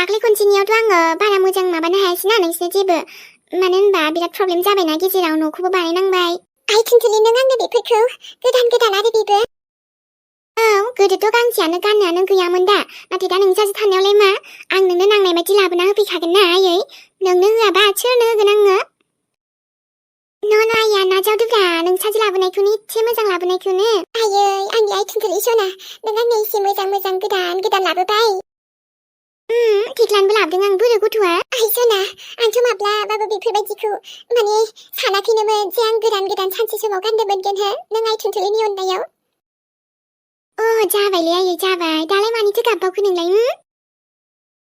दाख्लै खनसेनियावथ' आङो बारा मोजां माबानो हायासैना नोंसिनो जेबो मानो होनबा बिराद प्रब्लेम जाबायना गेजेराव न'खौबो बानायनांबाय आइ थुनथुलि नों आंनो बेफोरखौ गोदान आरो बेबो औ गोदोथ' गांसेयानो गाननायानो गैयामोन दा नाथाय दा नों सासे थानायावलाय मा आं नोंनो नांनाय बायदि लाबोना होफैखागोन ना आयै नोंनो होआबा सोरनो होगोन आङो आइया नाजावदोब्रा नों सासे लाबोनायखौनो एसे मोजां लाबोनायखौनो आयै आंनि आइ थुनथुलि सना नों आंनो एसे मोजां गोदान लाबोबाय थिख्लानबो लाबोदों आं बोरो गथ'आ आइ सना आंथ' माब्लाबाबो बेफोरबायदिखौ माने सानाखैनोमोन जे आं गोदान सानसे समाव गाननो मोनगोन हो नों आइ थुनथुलिनि अननायाव जाबायलै आयै जाबाय दालाय मानिथो गाबबावखो नोंलाय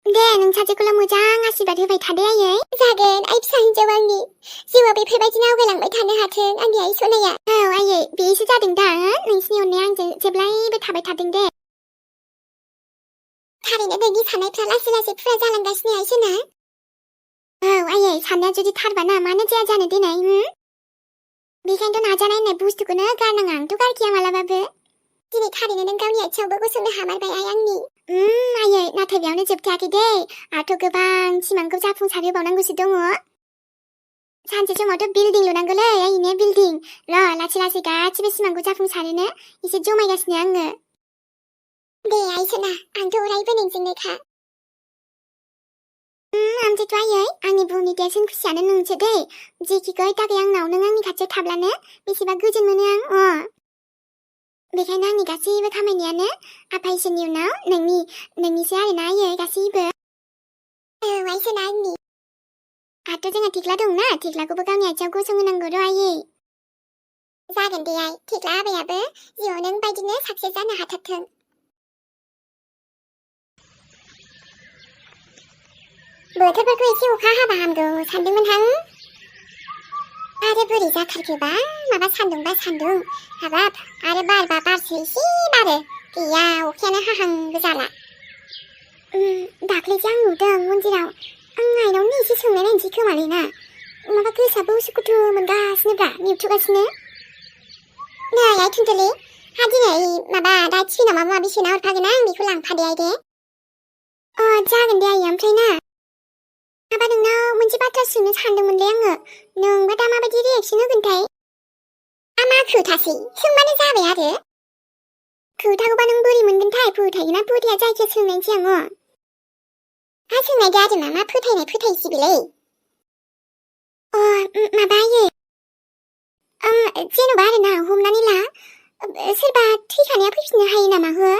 दे नों सासेखौल' मोजां आशीर्बाद होबाय थादो आयै जागोन आइ फिसा हिन्जाव आंनि जिउआव बेफोरबायदिनो आवगायलांबाय थानो हाथों आंनि आइ सनाया औ आयै बेसो जादों दा नोंसिनि अननाया आंजों जेब्लायबो थाबाय थादों दे थारैनो नोंनि साननायफ्रा लासै फुरा जालांगासिनो आइ सना औ आयै साननाया जुदि थारबा ना मानो जाया जानो देनाय बेखायनोथ' नाजानाय होननाय बुस्थुखौनो गारनाङा आंथ' गारखाया मालाबाबो दिनै थारैनो नों गावनि आथिङावबो गसंनो हामारबाय आइ आंनि आयै नाथाय बेयावनो जोबथायाखै दे आंथ' गोबां सिमांखौ जाफुंसार होबावनांगौसो दङ सानसे समावथ' बिल्डिं लुनांगौलै आयैनो बिल्डिं लासै गासिबो सिमांखौ जाफुंसारनो एसे जमायगासिनो आङो दे आइ सना आंथ' अरायबो नोंजोंनोखा आमफ्रायथ' आयै आंनि बुहुमनि देरसिन खुसियानो नोंसो दे जेखिखौ थाखाय आंनाव नों आंनि खाथियाव थाब्लानो बेसेबा गोजोन मोनो आं बेखायनो आंनि गासैबो खामानियानो आफा इसोरनि उनाव नोंनिसो आरोना आयै गासैबो आइ सना आंनि आरो जोंहा थिख्ला दंना थिख्लाखौबो गावनि आथिङाव गसंहोनांगौ र' आयै जागोन दे आइ थिख्ला आबायाबो जिउआव नों बायदिनो साक्सेस जानो हाथारथों बोथोरफोरखौ एसे अखा हाबा हामगौ सानदोंमोनहां आरो बोरै जाथारखोबा माबा सान्दुंबा सान्दुं हाबाब आरो बारबा बारसो एसे बारो गैया अखायानो हाहांबो जाला दाख्लैसो आं नुदों मन्दिराव आं आइनावनो एसे सोंनाय नायनोसै खोमालै ना माबा गोसोआबो उसुखुथु मोनगासिनोब्रा नेवथुगासिनो नै आइ थुनथुलि हा दिनै माबा दा टिफिनाव माबा माबि सोना हरफागोन आं बेखौ लांफादो आइ दे जागोन दे आइ ओमफ्राय ना माबा नोंनाव मोनसे बाथ्रा सोंनो सानदोंमोनलै आङो नोंबा दा माबायदि रिएक्सन होगोनथाय मा खोथासै सोंबानो जाबाय आरो खोथाखौबा नों बोरै मोनगोनथाय फोथायोना फोथाया जायखिया सोंनायसै आङो सोंनाय दे आरो मा फोथायनाय फोथायसै बेलाय माबा आयै जेन'बा आरो ना हमनानै ला सोरबा थैखानाया फैफिननो हायो नामा हो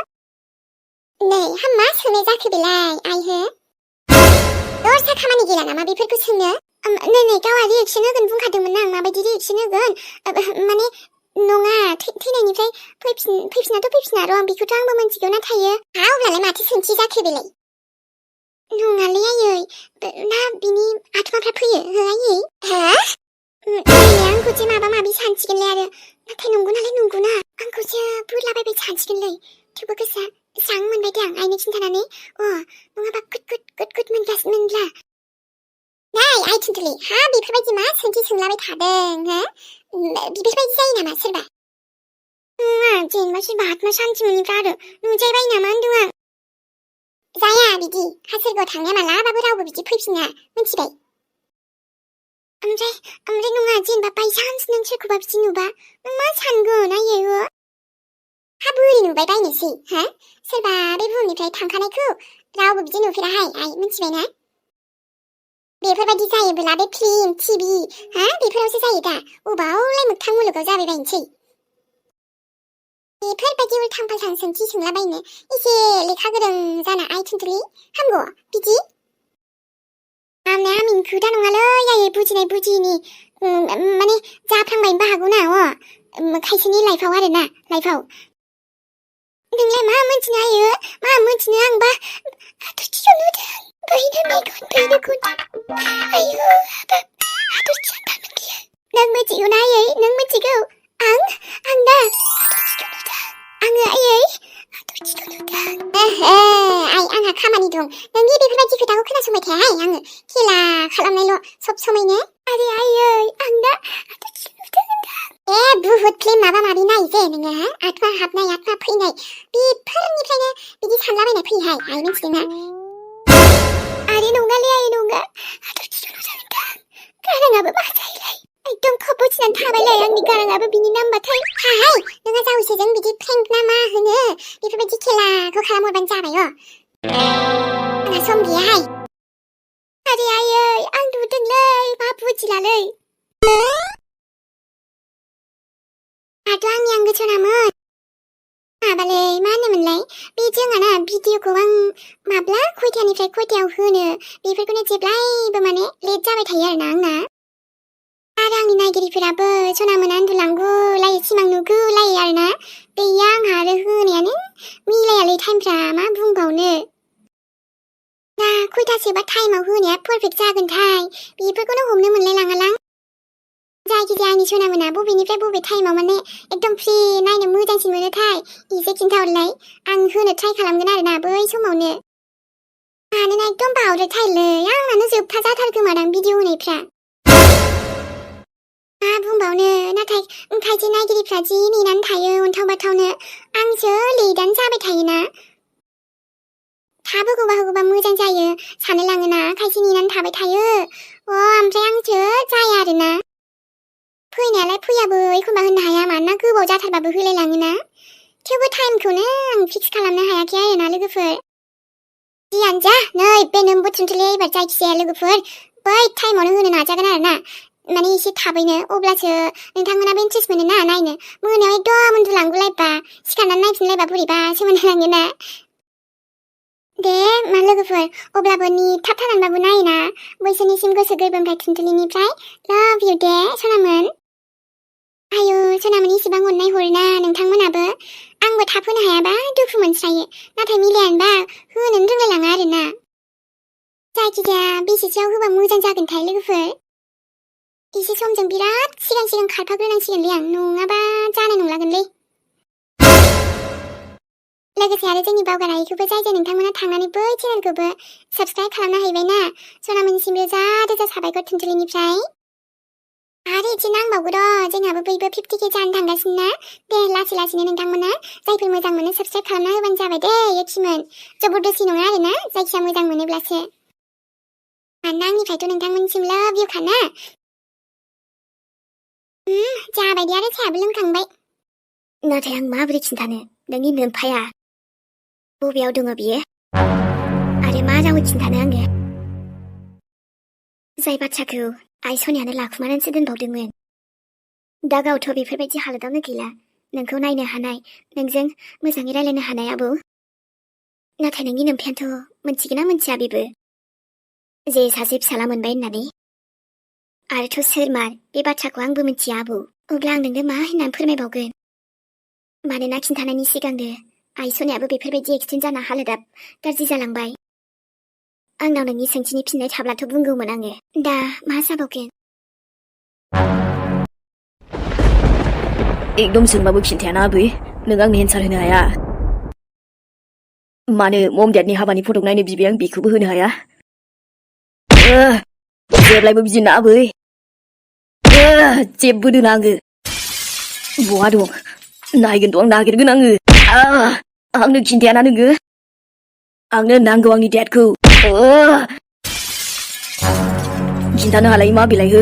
नै मा सोंनाय जाखो बेलाय आइ हो दस्रा खामानि गैला नामा बेफोरखौ सोंनो नै गावहा रिएक्सन होगोन बुंखादोंमोन आं माबायदि रिएक्सन होगोन माने नङा थैनायनिफ्राय फैफिनाथ' फैफिना र' आं बेखौथ' आंबो मिथिगौ नाथाय अब्लालाय माथो सोंथि जाखो बेलाय नङालै आयै ना बिनि आत्माफ्रा फैयो हो आयै आंखौ जे माबा माबि सानसिगोनलै आरो नाथाय नंगौ नालाय नंगौना आंखौसो बुरलाबायबाय सानसिगोनलै थेवबो गोसोआ स्रां मोनबाय दे आं आइनो खिन्थानानै नङाबा गुद मोनगासिनोमोनब्ला नै आइ थुनथुलि बेफोरबायदि मा सोंथि सोंलाबाय थादों बेफोरबायदि जायो नामा सोरबा जेनेबा सोरबा आत्मा सान्थि मोनोब्ला आरो नुजायबाय नामा होनदों आं जाया बिदि सोरगोआव थांनाया मालाबाबो रावबो बिदि फैफिना मिथिबाय ओमफ्राय नङा जेनेबा बायसान्स नों सोरखौबा बिदि नुबा नों मा सानगोन आयै बोरै नुबाय बायनोसै सोरबा बे बुहुमनिफ्राय थांखानायखौ रावबो बिदि नुफेराहाय आइ मिथिबायना बेफोरबायदि जायोब्ला बे फिल्म टिभि बेफोरावसो जायो दा अबावलाय मोगथां मुलुगाव जाबाय बायनोसै बेफोरबायदि उल्थां फाल्थां सोंथि सोंलाबायनो एसे लेखा गोरों जाना आइ थुनथुलि हामगौ बिदि हामनाय हामिनि खोथा नङालै आयै बुजिनाय बुजियिनि माने जाफ्लांबायनोबो हागौना खायसेनि लाइफआव आरो ना लाइफआव नोंलाय मा मोनथिनो आयो मा मोनथिनो आंबा हाथरखिखौ नुदों बैनो मेगन आयु हाथरखिया थांनो नों मिथिगौ ना आयै नों मिथिगौ आं दा हाथरखिखौ नुदों आङो आयै हाथरखिखौ नुदों आइ आंहा खामानि दं नोंनि बेफोरबायदि खोथाखौ खोनासंबाय थायाहाय आङो खेला खालामनायल' सब समायनो आरे आयै आं दा हाथरखिखौ नुदों बुहुद फिल्म माबा माबि नाय जे नोङो आत्मा हाबनाय आत्मा फैनाय बेफोरनिफ्रायनो बिदि सानलाबायनाय फैयोहाय आइ मिथिदोंना होनब्लाबो मा जायोलाय एकदम खब'सिनानै थाबायलाय आंनि गाराङाबो बिनि नामबाथाय हाय नोंहा जावसेजों बिदि फ्रेंक ना मा होनो बेफोरबायदि खेलाखौ खालामहरबानो जाबाय आंहा सम गैयाहाय आरे आयै आं नुदोंलै मा बुजिलालै आंथ' आंनि आंगोसोनामोन माबालै मा होनोमोनलाय बे जोंहाना भिडिअखौ आं माब्ला खयथानिफ्राय खयथायाव होनो बेफोरखौनो जेब्लायबो माने लेट जाबाय थायो आरोना आंना आरो आंनि नायगिरिफोराबो सनामोना उन्दुलांगुलायो सिमां नुगुलायो आरोना गैया आंहा आरो होनायानो मिलायालै टाइमफ्रा मा बुंबावनो दा खयथासोबा टाइमाव होनाया पारफेक्ट जागोनथाय बेफोरखौनो हमनो मोनलाय लाङालां जायखिजाया आंनि सनामोना बबेनिफ्राय बबे टाइमाव माने एकदम फ्रि नायनो मोजांसिन मोनोथाय एसे खिन्थाहरलाय आं होनो ट्राइ खालामगोन आरोना बै समावनो मानोना एकदम बावद्रायथारलै आंनानो जोबथा जाथारखोमादां भिडिअ होनायफ्रा मा बुंबावनो नाथाय खायसे नायगिरिफ्रा जि नेनानै थायो अन्थाव बाथावनो आंसो लेटआनो जाबाय थायोना थाब होगौबा मोजां जायो साननो लाङोना खायसे नेनानै थाबाय थायो ओमफ्राय आंसो जाया आरोना फैनायालाय फैयाबो एखनबा होननो हाया मानोना गोबाव जाथारबाबो होलायलाङोना थेवबो टाइमखौनो आं फिक्स खालामनो हायाखै आरोना लोगोफोर जियानो जा नै बे नोंबो थुनथुलि एबार जायखिजाया लोगोफोर बै टाइमावनो होनो नाजागोन आरोना माने एसे थाबैनो अब्लासो नोंथांमोनाबो इन्ट्रेस्ट मोनो ना नायनो मोनायाव एकदम उन्दुलांगुलायबा सिखारनानै नायफिनलायबा बोरैबासो मोनलाङोना दे मा लोगोफोर अब्लाबो थाबथानानैबाबो नायोना बैसोरनिसिम गोसो गोरबोनिफ्राय थुनथुलिनिफ्राय लाभ इउ दे सनामोन आयु सनामोन इसेबां अननाय हरोना नोंथांमोनाबो आंबो थाब होनो हायाबा दुखु मोनस्रायो नाथाय मिलायानोबा होनोनो रोंलायलाङा आरोना जायखिजाया बेसेसोआव होबा मोजां जागोनथाय लोगोफोर एसे समजों बिराद सिगां खारफाग्रोनांसिगोनलै आं नङाबा जानाय नंलागोनलै लोगोसे आरो जोंनि बावगारायखौबो जाय नोंथांमोना थांनानै बै चेनेलखौबो साबस्क्राइब खालामना हैबायना सनामोनसिम रोजा रोजा साबायखर थुनथुलिनिफ्राय आरो इदि नांबावगौ र' जोंहाबो बयबो 50K जानो थांगासिनो ना दे लासै लासैनो नोंथांमोना जायफोर मोजां मोनो साबस्क्राइब खालामना होबानो जाबाय दे यखिमोन जबरदस्ति नङा आरोना जायखिया मोजां मोनोब्लासो मानोना आंनिफ्रायथ' नोंथांमोनसिम लाभ इउ खाना जाबायदि आरो साहाबो लोंखांबाय नाथाय आं माबोरै खिन्थानो नोंनि नोमफाया बबेयाव दङ बियो आरो मा रावै खिन्थानो आङो जाय बाथ्राखौ आइ सनियानो लाखुमानानैसो दोनबावदोंमोन दा गावथ' बेफोरबायदि हालोदावनो गैला नोंखौ नायनो हानाय नोंजों मोजाङै रायलायनो हानाय आबौ नाथाय नोंनि नोमफायानोथ' मोनथिगोना मोनथिया बेबो जे सासे फिसाला मोनबाय होननानै आरोथ' सोरमार बे बाथ्राखौ आंबो मिथिया आबौ अब्ला आं नोंनो मा होननानै फोरमायबावगोन मानोना खिन्थानायनि सिगांनो आइ सनियाबो बेफोरबायदि एक्सिडेन्ट जाना हालोदा गाज्रि जालांबाय आंनाव नोंनि सोंथिनि फिननाय थाब्लाथ' बुंगौमोन आङो दा मा जाबावगोन एकदम सोंबाबो खिन्थायाना आबै नों आंनो एन्सार होनो हाया मानो मम डेडनि हाबानि फटक नायनो बिबाय आं बेखौबो होनो हाया जेब्लायबो बिदिनो आबै जेबो दोना आङो बहा दं नायगोन दं नागिरगोन आङो आंनो खिन्थायाना नोङो आंनो नांगौ आंनि डेडखौ खिन्थानो हालाय मा बेलाय हो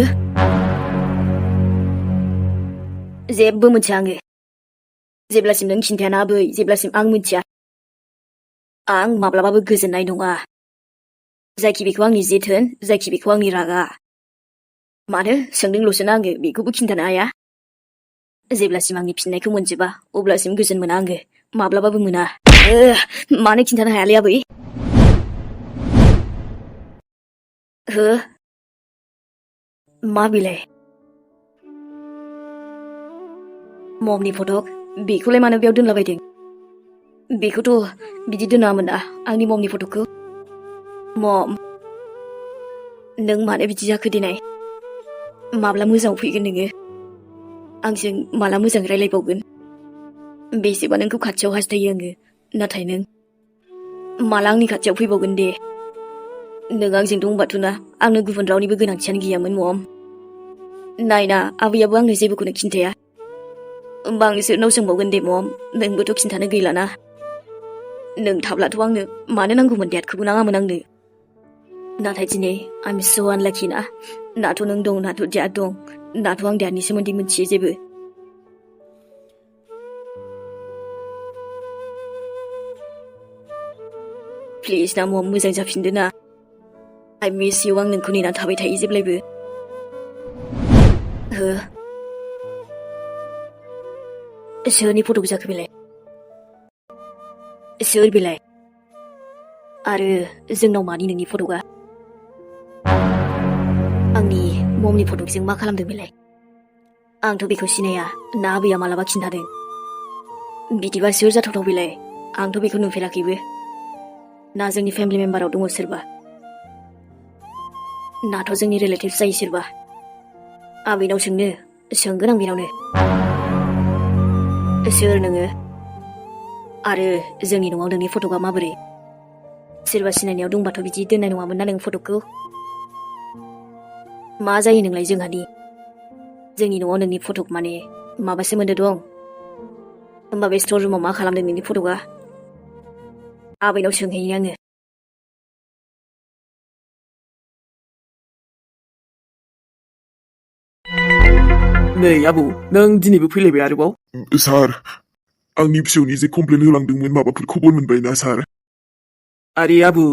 जेबो मोनथिया आङो जेब्लासिम नों खिन्थायाना आबै जेब्लासिम आं मिथिया आं माब्लाबाबो गोजोननाय नङा जायखि बेखौ आंनि जेथोन जायखि बेखौ आंनि रागा मानो सोंदोंल'सोना आङो बेखौबो खिन्थानो हाया जेब्लासिम आंनि फिननायखौ मोनजोबा अब्लासिम गोजोन मोना आङो माब्लाबाबो मोना मानो खिन्थानो हायालै आबै हो मा बेलाय ममनि फटक बेखौलाय मानो बेयाव दोनलाबायदों बेखौथ' बिदि दोनामोन ना आंनि ममनि फटकखौ मम नों मानो बिदि जाखो दिनै माब्ला मोजाङाव फैगोन नोङो आंजों माला मोजां रायलायबावगोन बेसेबा नोंखौ खाथियाव हास्थायो आङो नाथाय नों माला आंनि खाथियाव फैबावगोन दे नों आंजों दंबाथ' ना आंनो गुबुन रावनिबो गोनांथियानो गैयामोन मम नायना आबैयाबो आंनो जेबोखौनो खिन्थाया होमबा आं सोरनाव सोंबावगोन दे मम नोंबोथ' खिन्थानो गैलाना नों थाब्लाथ' आंनो मानो नांगौमोन डेडखौबो नाङामोन आंनो नाथाय दिनै I'm so unlucky ना नाथ' नों दं नाथ' dad दं नाथ' आं dadनि सोमोन्दै मिथियो जेबो प्लिज ना मम मोजां जाफिनदो ना I miss you आं नोंखौ नेनानै थाबाय थायो जेब्लायबो हो सोरनि फट'क जाखो बेलाय सोर बेलाय आरो जोंनाव मानि नोंनि फट'का आंनि ममनि फट'कजों मा खालामदों बेलाय आंथ' बेखौ सिनाया ना आबैया मालाबा खिन्थादों बिदिबा सोर जाथावथाव बेलाय आंथ' बेखौ नुफेराखैबो ना जोंनि फेमिलि मेम्बाराव दङ सोरबा नाथ' जोंनि रिलेटिभ्स जायो सोरबा आबैनाव सोंगोन आं बेनावनो सोर नोङो आरो जोंनि न'आव नोंनि फट'का माबोरै सोरबा सिनायनायाव दंबाथ' बिदि दोननाय नङामोन ना नों फट'कखौ मा जायो नोंलाय जोंहानि जोंनि न'आव नोंनि फट'क माने माबा सोमोन्दो दं होमबा बे स्ट'र रुमाव मा खालामदों नोंनि फट'का आबैनाव सोंहैयो आङो नै आबौ नों दिनैबो फैलायबाय आरोबाव सार आंनि फिसौनि जे कमप्लेन होलांदोंमोन माबाफोर खबर मोनबायना सार आरे आबौ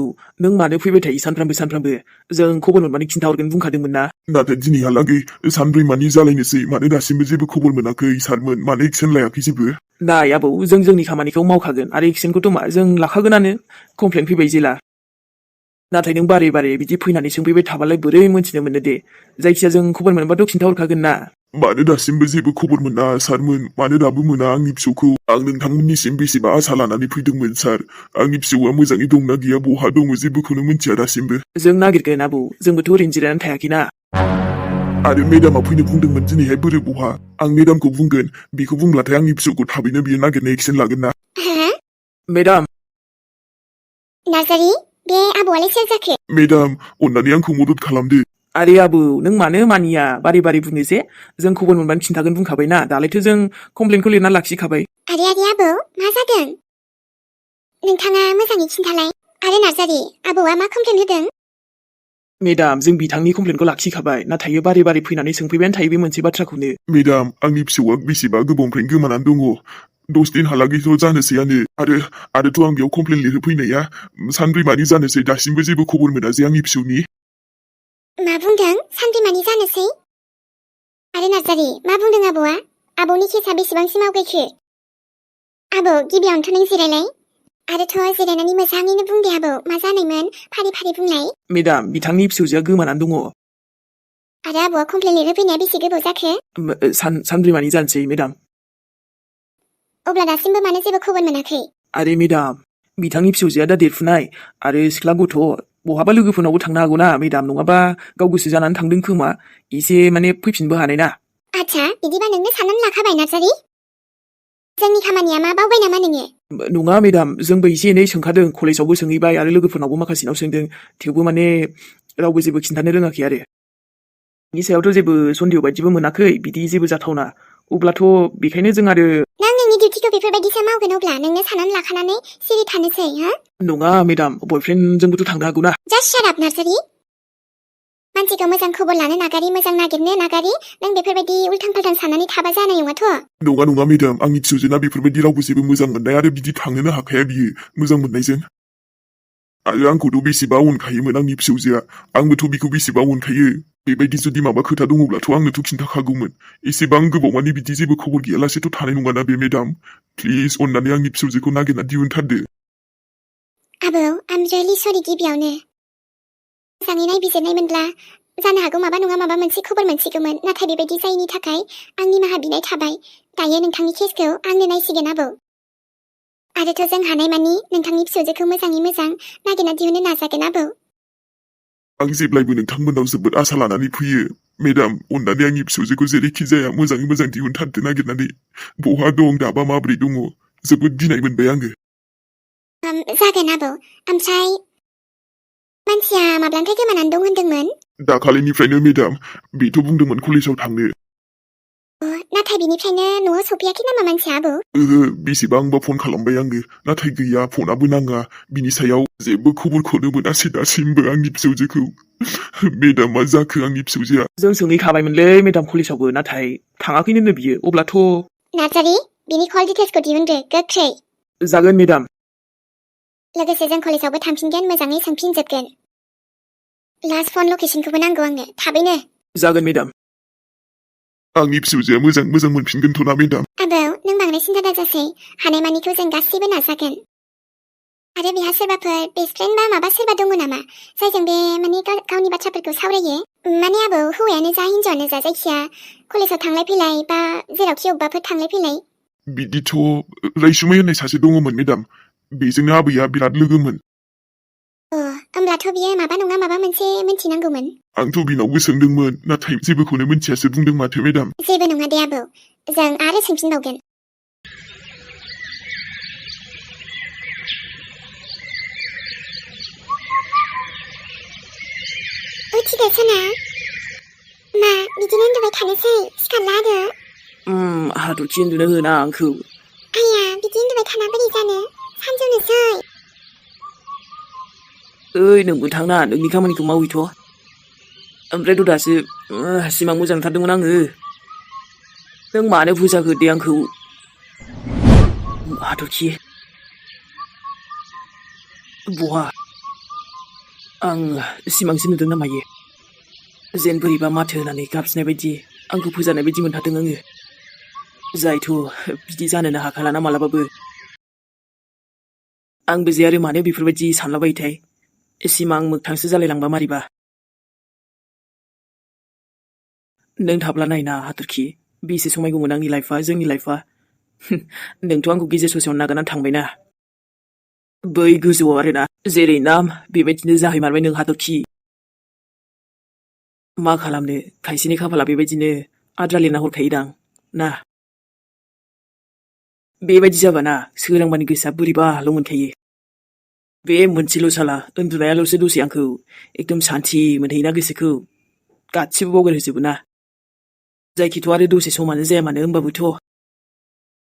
नों मानो फैबाय थायो सानफ्रामबो जों खबर मोनबानो खिन्थाहरगोन बुंखादोंमोन ना नाथाय दिनैहालागै सानब्रैमानि जालायनोसै मानो दासिमबो जेबो खबर मोनाखै सारमोन मानो एक्सन लायाखै जेबो नाय आबौ जों जोंनि खामानिखौ मावखागोन आरो एक्सनखौथ' मा जों लाखागोनानो कमप्लेन फैबाय जेला नाथाय नों बारे बारे बिदि फैनानै सोंफैबाय थाबालाय बोरै मोनथिनो मोनो दे जायखिया जों खबर मोनबाथ' खिन्थाहरखागोन ना मानो दासिमबो जेबो खबर मोना सारमोन मानो दाबो मोना आंनि फिसौखौ आं नोंथांमोननिसिम बेसेबा आसा लानानै फैदोंमोन सार आंनि फिसौआ मोजाङै दंना गैया बहा दङ जेबोखौनो मिथिया दासिमबो जों नागिरगोन आबौ जोंबोथ' ओरैनो जिरायनानै थायाखैना आरो मेडामा फैनो बुंदोंमोन दिनैहाय बोरै बहा आं मेडामखौ बुंगोन बेखौ बुंब्लाथाय आंनि फिसौखौ थाबैनो बियो नागिरनो एक्सन लागोन ना हा मेडाम नार्जारि बे आबौआलाय सोर जाखो मेडाम अन्नानै आंखौ मदद खालामदो आरे आबौ नों मानो मानिया बारे बारे बुङो जे जों खबर मोनबानो खिन्थागोन बुंखाबाय ना दालायथ' जों कमप्लेनखौ लिरना लाखिखाबाय आरे आबौ मा जादों नोंथाङा मोजाङै खिन्थालाय आरो नार्जारि आबौआ मा कमप्लेन होदों मेडाम जों बिथांनि कमप्लेनखौ लाखिखाबाय नाथाय बारे बारे फैनानै सोंफैबायानो थायो बे मोनसे बाथ्राखौनो मेडाम आंनि फिसौआ बेसेबा गोबावनिफ्रायनो गोमानानै दङ 10 दिनहालागैथ' जानोसैयानो आरोथ' आं बेयाव कमप्लेन लिरहोफैनाया सानब्रैमानि जानोसै दासिमबो जेबो खबर मोनासै आंनि फिसौनि मा बुंदों सानब्रैमानि जानोसै आरो नार्जारि मा बुंदों आबौआ आबौनि केसा बेसेबांसिम आवगायखो आबौ गिबियावनोथ' नों जिरायलाय आरोथ' जिरायनानै मोजाङैनो बुंदे आबौ मा जानायमोन फारि फारि बुंलाय मेडाम बिथांनि फिसौजोआ गोमानानै दङ आरो आबौआ कमप्लेन लिरहोफैनाया बेसे गोबाव जाखो सानब्रैमानि जानोसै मेडाम अब्ला दासिमबो मानो जेबो खबर मोनाखै आरे मेडाम बिथांनि फिसौजोआ दा देरफुनाय आरो सिख्ला गथ' बहाबा लोगोफोरनावबो थांनो हागौ ना मेडाम नङाबा गाव गोसो जानानै थांदों खोमा एसे माने फैफिनबो हानाय ना आच्छा बिदिबा नोंनो साननानै लाखाबाय नार्जारि जोंनि खामानिया मा बावबाय नामा नोङो नङा मेडाम जोंबो एसे एनै सोंखादों कलेजावबो सोंहैबाय आरो लोगोफोरनावबो माखासेनाव सोंदों थेवबो माने रावबो जेबो खिन्थानो रोङाखै आरो बिनि सायावथ' जेबो सन्देह बायदिबो मोनाखै बिदि जेबो जाथावना अब्लाथ' बेखायनो जों आरो नों नोंनि डिउटिखौ बेफोरबायदिसो मावगोन अब्ला नोंनो साननानै लाखानानै सिरि थानोसै हो नङा मेडाम बयफ्रेन्डजोंबोथ' थांनो हागौ ना जास्ट शाट आप नार्जारि मानसिखौ मोजां खबर लानो नागारि मोजां नागिरनो नागारि नों बेफोरबायदि उल्थां फाल्थां साननानै थाबा जानाय नङाथ' नङा मेडाम आंनि फिसौजोना बेफोरबायदि रावबो जेबो मोजां मोननाय आरो बिदि थांनोनो हाखाया बियो मोजां मोननायजों आरो आंखौथ' बेसेबा अनखायोमोन आंनि फिसौजोआ आंबोथ' बिखौ बेसेबा अनखायो बेबायदि जुदि माबा खोथा दङब्लाथ' आंनोथ' खिन्थाखागौमोन एसेबां गोबावमानि बिदि जेबो खबर गैयालासेथ' थानाय नङाना बे मेडाम प्लिज अननानै आंनि फिसौजोखौ नागिरना दिहुनथारदो आबौ आम रियेलि सरि गिबियावनो मोजाङै नायबिजिरनायमोनब्ला जानो हागौ माबा नङा माबा मोनसे खबर मोनसिगौमोन नाथाय बेबायदि जायैनि थाखाय आं निमाहा बिनाय थाबाय दायो नोंथांनि केसखौ आंनो नायसिगोन आबौ आरोथ' जों हानायमानि नोंथांनि फिसौजोखौ मोजाङै मोजां नागिरना दिहुननो नाजागोन आबौ आं जेब्लायबो नोंथांमोनाव जोबोद आसा लानानै फैयो मेडाम अननानै आंनि फिसौजोखौ जेरैखि जाया मोजाङै मोजां दिहुनथारदो नागिरनानै बहा दं दाबा माबोरै दङ जोबोद गिनाय मोनबाय आङो जागोन आबौ ओमफ्राय मानसिया माब्लानिफ्राय गोमानानै दं होनदोंमोन दाखालिनिफ्रायनो मेडाम बेथ' बुंदोंमोन कलेजाव थांनो नाथाय बिनिफ्रायनो न'आव सफैयाखै नामा मानसिया आबौ? बेसेबांबा फन खालामबाय आङो नाथाय गैया फनाबो नाङा बिनि सायाव जेबो खबरखौनो मोनासै दासिमबो आंनि फिसौजोखौ मेडाम मा जाखो आंनि फिसौजोआ जों सोंहैखाबायमोनलै मेडाम कलेजावबो नाथाय थाङाखैनो बियो अब्लाथ' नार्जारि बिनि कल डिटेल्सखौ दिहुनदो गोख्रै। जागोन मेडाम। लोगोसे जों कलेजावबो थांफिनगोन मोजाङै सोंफिनजोबगोन। लास्ट फन लकेसनखौबो नांगौ आंनो थाबैनो। जागोन मेडाम। आंनि फिसौजोआ मोजां मोनफिनगोनथ' ना मेडाम? आबौ नों बांद्राय सिन्था दाजासै हानायमानिखौ जों गासैबो नाजागोन। आरो बेहा सोरबाफोर बेस्ट फ्रेन्ड बा माबा सोरबा दङ नामा जायजों बे माने गावनि बाथ्राफोरखौ सावरायो? माने आबौ हौवायानो जा हिन्जावानो जा जायखिया कलेजाव थांलाय फैलाय बा जेरावखि अबेबाफोर थांलाय फैलाय। बिदिथ' रायसुमै होननाय सासे दङमोन मेडाम बेजोंनो आबैया बिराद लोगोमोन। होमब्लाथ' बियो माबा नङा माबा मोनसे मिन्थिनांगौमोन। आंथ' बिनावबो सोंदोंमोन नाथाय जेबोखौनो मिन्थियासो बुंदों माथो मेडाम। जेबो नङा दे आबौ जों आरो सोंफिनबावगोन। उथिदो सना मा बिदिनो उन्दुबाय थानोसै सिखारला आरो। हाथरखि उन्दुनो होना आंखौ। आया बिदि उन्दुबाय थाना बोरै जानो सानजौनोसै। ओइ नोंबो थांना नोंनि खामानिखौ मावहैथ'। ओमफ्रायथ' दासो सिमां मोजां नुथारदोंमोन आङो। नों मानो फोजाखो दे आंखौ? हाथरखि बहा? आं सिमांसो नुदों ना मायो? जेन बोरैबा माथो होनानै गाबज्रिनाय बायदि आंखौ फोजानाय बायदि मोनथारदों आङो। जायथ' बिदि जानोनो हाखालाना मालाबाबो। आंबो जे आरो मानो बेफोरबायदि सानलाबायोथाय सिमां मोगथांसो जालायलांबा मारैबा। नों थाब्ला नायना हाथरखि बेसे समायगौमोन आंनि लाइफआ जोंनि लाइफआ। नोंथ' आंखौ गेजेर ससेयावनो नागारनानै थांबायना बै गोजौआव आरोना जेरै नाम बेबायदिनो जाहैमारबाय नों हाथरखि। मा खालामनो खायसेनि खाफाला बेबायदिनो आद्रा लिरना हरखायोदां ना। बेबायदि जाबाना सोरांबानि गोसोआ बोरैबाल' मोनखायो। बे मोनसेल' साला उन्दुनायाल'सो दसे आंखौ एकदम सान्थि मोनहैयोना गोसोखौ गासिबो बावगारहोजोबो ना। जायखिथ' आरो दसे समानो जाया मानो होमबाबोथ'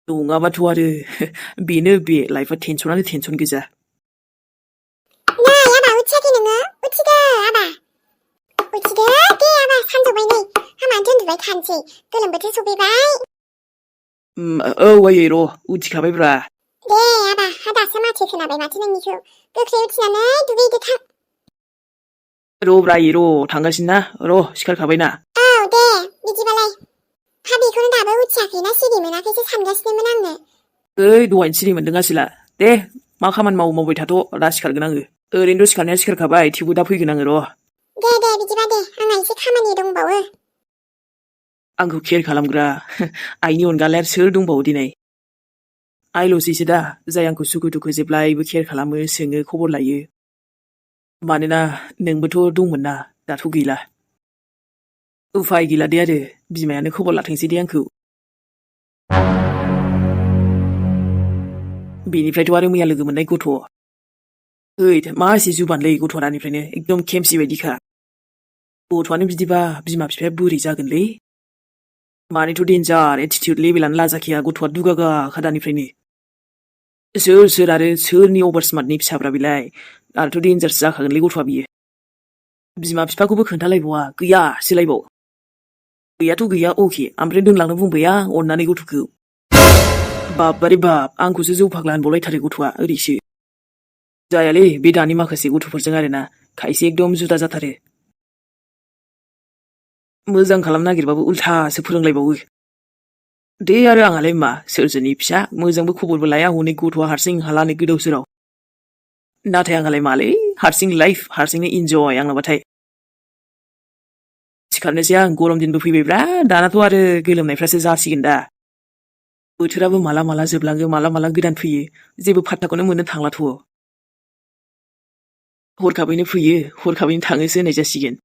नङाबाथ' आरो बेनो बे लाइफआ टेनसनानो टेनसन गोजा। नै आबा उथियाखै नोङो? उथिदो आबा उथिदो दे आबा सानजौबाय नै हामानो उन्दुबाय थानोसै गोलोम बोथोर सफैबाय। औ आयै र' उथिखाबायब्रा। दे आबा दासो माथो खोनाबाय माथो नोंनिखौ गोख्रै उथिनानै दुगैदो थाब। र' ब्रा आयै र' थांगासिनो ना र' सिखारखाबायना। औ दे बिदिबालाय हा बेखौनो दाबो उथियाखैना सिरि मोनाखैसो सानगासिनोमोन आङो। ओइ दहायनो सिरि मोनदों आसोला। दे मा खामानि मावबाय थाथ' दा सिखारगोन आङो। ओरैनोथ' सिखारनाया सिखारखाबाय थेवबो दा फैगोन आङो र'। दे बिदिबा दे आंहा एसे खामानि दंबावो। आंखौ केयार खालामग्रा आइनि अनगालाय आरो सोर दंबावो दिनै? आइल'सैसो दा जाय आंखौ सुखु दुखु जेब्लायबो केयार खालामो सोङो खबर लायो। मानोना नोंबोथ' दंमोन ना दाथ' गैला। उफाय गैला दे आरो बिमायानो खबर लाथोंसै दे आंखौ। बेनिफ्रायथ' आरो मैया लोगो मोननाय गथ'। ओइ मा एसे जुबानलै गथ'आ दानिफ्रायनो एकदम खेमसि बायदिखा। गथ'आनो बिदिबा बिमा बिफाया बोरै जागोनलै? मानिथ' डेन्जार एटिटिउड लेभेलानो लाजाखाया गथ'आ दुगागाखा दानिफ्रायनो। सोर आरो सोरनि अभार स्मार्टनि फिसाफ्रा बेलाय आरोथ' डेन्जारसो जाखागोनलै गथ'आ बियो। बिमा बिफाखौबो खोन्थालायबावा गैया सोलायबाव। गैयाथ' गैया अके ओमफ्राय दोनलांनो बुंबाय आं अननानै गथ'खौ। बाबबारे बाब आंखौसो जौ फाग्ला होनबावलायथारो गथ'आ ओरैसो। जायालै बे दानि माखासे गथ'फोरजों आरोना खायसे एकदम जुदा जाथारो। मोजां खालामनो नागिरबाबो उल्थासो फोरोंलायबावो। दे आरो आंहालाय मा सोरजोनि फिसा मोजांबो खबरबो लाया हनै गथ'आ हारसिं हालानै गोदाव सोराव। नाथाय आंहालाय मालै हारसिं लाइफ हारसिंनो इन्जय आंनाबाथाय। सिखारनोसै आं गरम दिनबो फैबायब्रा दानाथ' आरो गोलोमनायफ्रासो जासिगोन दा। बोथोराबो माला जोबलाङो माला गोदान फैयो जेबो फात्ताखौनो मोननो थांलाथ'। हरखाबैनो फैयो हरखाबैनो थाङोसो होननाय जासिगोन।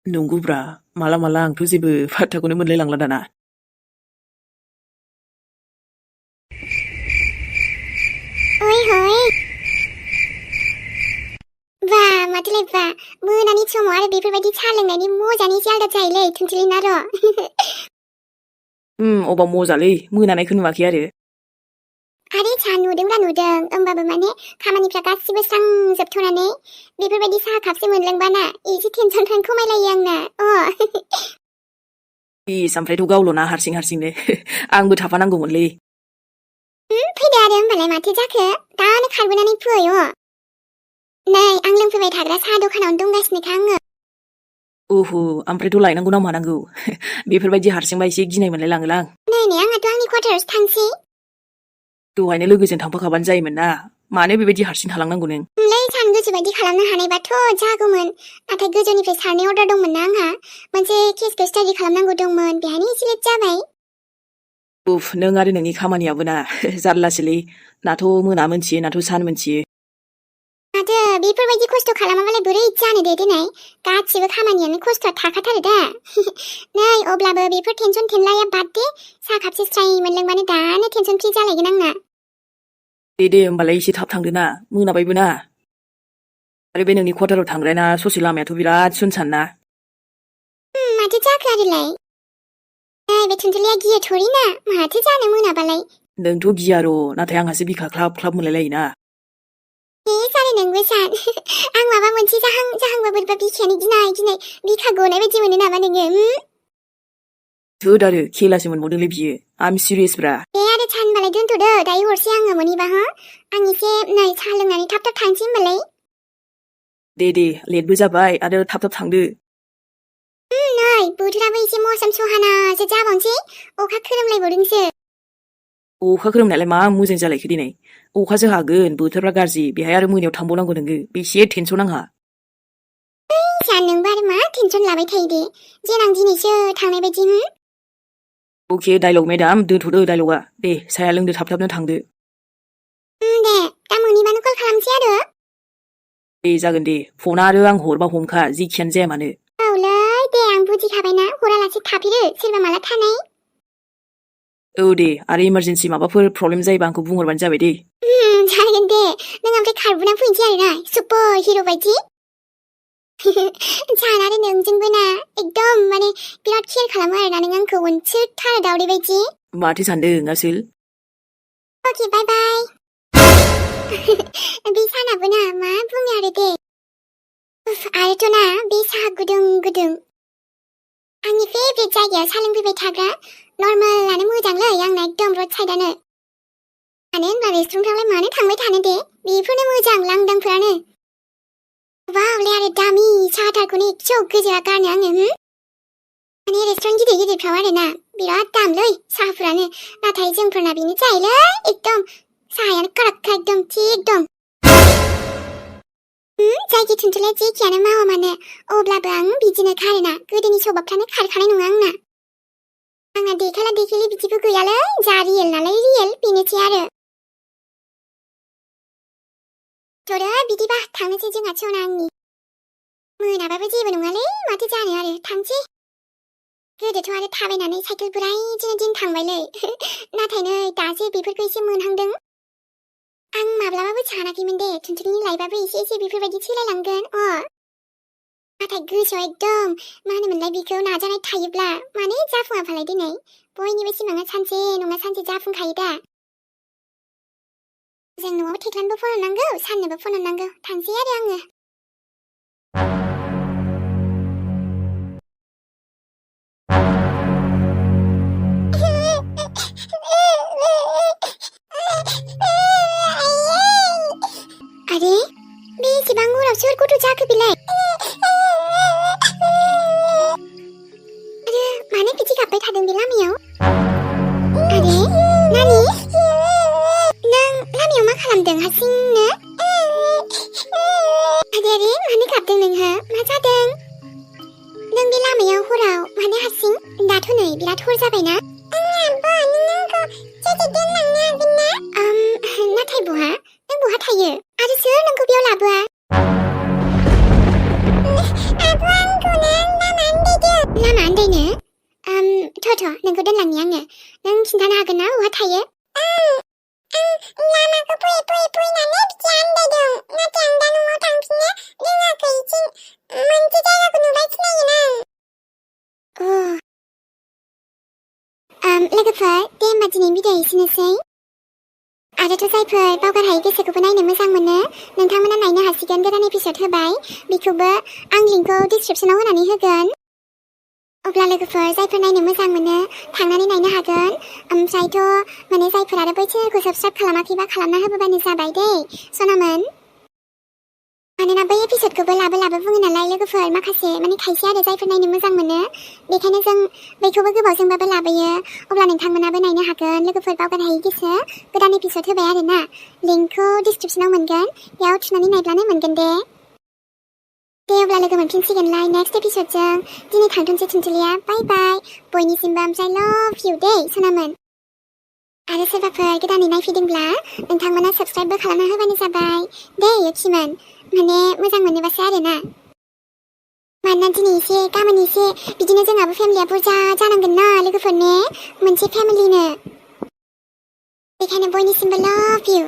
नंगौब्रा माला आंथ' जेबो फात्ताखौनो मोनलाय लांला दाना। ओइ हय बा माथोलाय बा मोनानि समाव आरो बेफोरबायदि साहा लोंनायनि मजानि एसे आलदा जायोलै थुनथिलिना र'। अबाव मजालै मोनानायखौ नुवाखै आरो आरे सा नुदोंब्ला नुदों होमबाबो माने खामानिफ्रा गासिबो स्रां जोबथ'नानै बेफोरबायदि साहा कापसे मोनलोंबाना एसे टेनसनफ्रानो खमायलायो आंना इस ओमफ्रायथ' गावल'ना हारसिंनो आंबो थाफानांगौमोनलै फैदो आरो होमबालाय माथो जाखो दानो खारबोनानै फै नै आं लोंफैबाय थाग्रा साहा दखानावनो दंगासिनोखा आङो ओमफ्रायथ' लायनांगौ ना मानांगौ बेफोरबायदि हारसिंबा एसे गिनाय मोनलाय लाङोलां नै आंहाथ' आंनि क्वार्टारावसो थांसै दहायनो लोगोजों थांफाखाबानो जायोमोन ना मानो बेबायदि हारसिं थालांनांगौ नों सान गोसोबायदि खालामनो हानायबाथ' जागौमोन नाथाय गोजौनिफ्राय सारनि अर्डार दंमोन ना आंहा मोनसे केसखौ स्टाडि खालामनांगौ दंमोन बेहायनो एसे लेट जाबाय नों आरो नोंनि खामानियाबो ना जारलासोलै नाथ' मोना मोनथियो नाथ' सान मोनथियो माथो बेफोरबायदि खस्थ' खालामाबालाय बोरै जानो दे देनाय गासिबो खामानियानो खस्थ'आ थाखाथारो दा नै अब्लाबो बेफोर टेनसन थेनलाया बाद दे साहा कापसे स्राय मोनलोंबानो दानो टेनसन फ्रि जालायगोन आंना दे होमबालाय एसे थाब थांदो ना मोनाबायबो ना आरो बे नोंनि क्वार्टाराव थांग्राया ससे लामायाथ' बिराद सुनसान ना माथो जाखो आरोलाय नै बे थुनथुलिया गियो थ'रि ना माथो जानो मोनाबालाय नोंथ' गिया र' नाथाय आंहासो बिखा ख्लाब ख्लाब मोनलायलायोना सारे नोंबो सान आं माबा मोनसे जाहांबा बोरैबा बिखायानो गिनाय बिखा गनाय बायदि मोनो नामा नोङो थोद आरो खेलासो मोनबावदोंलै बियो आम सिरियासब्रा दे आरो सानबालाय दोनथ'दो दायो हरसै आङो मोनहैबा आं एसे नै साहा लोंनानै थाब थांसै होमबालाय दे लेटबो जाबाय आरो थाब थांदो नै बोथोराबो एसे मौसम सुहानासो जाबावनोसै अखा खोरोमलायबावदोंसो अखा खोरोमनायालाय मा मोजां जालायखो दिनै अखासो हागोन बोथोरफ्रा गाज्रि बेहाय आरो मोनायाव थांबावनांगौ नोङो बेसे टेनसन आंहा सान नोंबो आरो मा टेनसन लाबाय थायो दे जेनां दिनैसो थांनाय बायदि अके डायलग मेडाम दोनथ'दो डायलगा दे साया लोंदो थाबनो थांदो दे दा मोनहैबानो कल खालामसै आरो दे जागोन दे फना आरो आं हरबा हमखा जिखियानो जाया मानो औलै दे आं बुजिखाबायना हरालासे थाफेरो सोरबा माला थानाय दे आरो इमारजेन्सि माबाफोर प्रब्लेम जायोबा आंखौ बुंहरबानो जाबाय दे जागोन दे नों ओमफ्राय खारबोना फैनोसै आरोना सुपार हिर' बायदि सान आरो नोंजोंबो ना एकदम माने बिराद केयार खालामो आरोना नों आंखौ अनसोथारो दावदै बायदि माथो सानदों आसोल अके बाय बाय बे सानाबो ना मा बुंनो आरो दे आरोथ' ना बे साहा गुदुं आंनि फेभरेट जायगायाव साहा लोंफैबाय थाग्रा नर्मालानो मोजांलै आंना एकदम रड साइडानो मानो होनबा रेस्टुरेन्टफ्रावलाय मानो थांबाय थानो दे बेफोरनो मोजां लांदांफोरानो वावलै आरो दामि साहाथारखौनो एसेयाव गोजोआ गारनो आङो माने रेस्टुरेन्ट गिदिरफ्राव आरोना बिराद दामलै साहाफोरानो नाथाय जोंफोरना बेनो जायोलै एकदम साहायानो काराक्का एकदम थिग दं जायखि थुनथुलाया जेखियानो मावा मानो अब्लाबो आं बिदिनो खारोना गोदोनि सबाबफ्रानो खारखानाय नङा आंना देखायला देखायलि बिदिबो गैयालै जा रियेल नालाय रियेल बेनोसै आरो थ'रो बिदिबा थांनोसै जोंहा सना आंनि मोनाबाबो जेबो नङालै माथो जानो आरो थांसै गोदोथ' आरो थाबायनानै साइकेल बोरायजोंनो दिन थांबायलै नाथाय नै दासो बेफोरखौ एसे मोनहांदों आं माब्लाबाबो सानाखैमोन दे थुनथुलिनि लाइफआबो एसे बेफोरबायदि सोलायलांगोन नाथाय गोसोआव एकदम मा होनोमोनलाय बेखौ नाजानाय थायोब्ला मानो जाफुङाफालाय दिनै बयनिबो सिमाङा सानसे नङा सानसे जाफुंखायो दा जों न'आव थेख्लानोबो फन हरनांगौ साननोबो फन हरनांगौ थांसै आरो आङो आरे बेसेबां हराव सोर गथ' जाखो बेलाय आरो मानो बिदि गाबबाय थादों बे लामायाव आरे नानि नों लामायाव मा खालामदों हारसिंनो आरे मानो गाबदों नोंहा मा जादों नों बे लामायाव हराव मानो हारसिं दाथ' नै बिराद हर जाबायना नाथाय बहा नों बहा थायो आरो सोर नोंखौ बेयाव लाबोआ लामा आन्दायनो थ' नोंखौ दोनलांनि आङो नों खिन्थानो हागोन ना बहा थायो लामाखौ फैनानै बिदि आन्दायदों नाथाय आं दा न'आव थांफिननो रोङाखै मोनसे जायगाखौ नुबाय सिनायोना एसेनोसै आरोथ' जायफोर बावगार हायै गोसोखौबो नायनो मोजां मोनो नोंथांमोना नायनो हासिगोन गोदान एपिसड होबाय बेखौबो आं लिंकखौ डिसक्रिपसनाव होनानै होगोन अब्ला लोगोफोर जायफोर नायनो मोजां मोनो थांनानै नायनो हागोन ओमफ्रायथ' माने जायफोर आरो बै चेनेलखौ साबस्क्राइब खालामाखैबा खालामना होबोबानो जाबाय दै सनामोन मानोना बै एपिसडखौबो लाबो बुङो नालाय लोगोफोर माखासे माने खायसे आरो जायफोर नायनो मोजां मोनो बेखायनो जों बैखौबो गोबावजोंबाबो लाबोयो अब्ला नोंथांमोनाबो नायनो हागोन लोगोफोर बावगार हायै गोसो गोदान एपिसड होबाय आरोना लिंकखौ डिसक्रिपसनाव मोनगोन बेयाव थुनानै नायब्लानो मोनगोन दे अब्ला लोगो मोनफिनसिगोनलाय नेक्स्ट एपिसडजों दिनै थांथोंसै थुनथुलिया बाय बाय बयनिसिमबो ओमफ्राय लाभ इउ दे सनामोन आरो सोरबाफोर गोदानै नायफैदोंब्ला नोंथांमोना साबस्क्राइबबो खालामना होबानो जाबाय दे युखिमोन माने मोजां मोनोबासो आरोना मानोना दिनै एसे गाबोन एसे बिदिनो जोंहाबो फेमिलिया बुरजा जानांगोन ना लोगोफोर ने मोनसे फेमिलिनो बेखायनो बयनिसिमबो लाभ इउ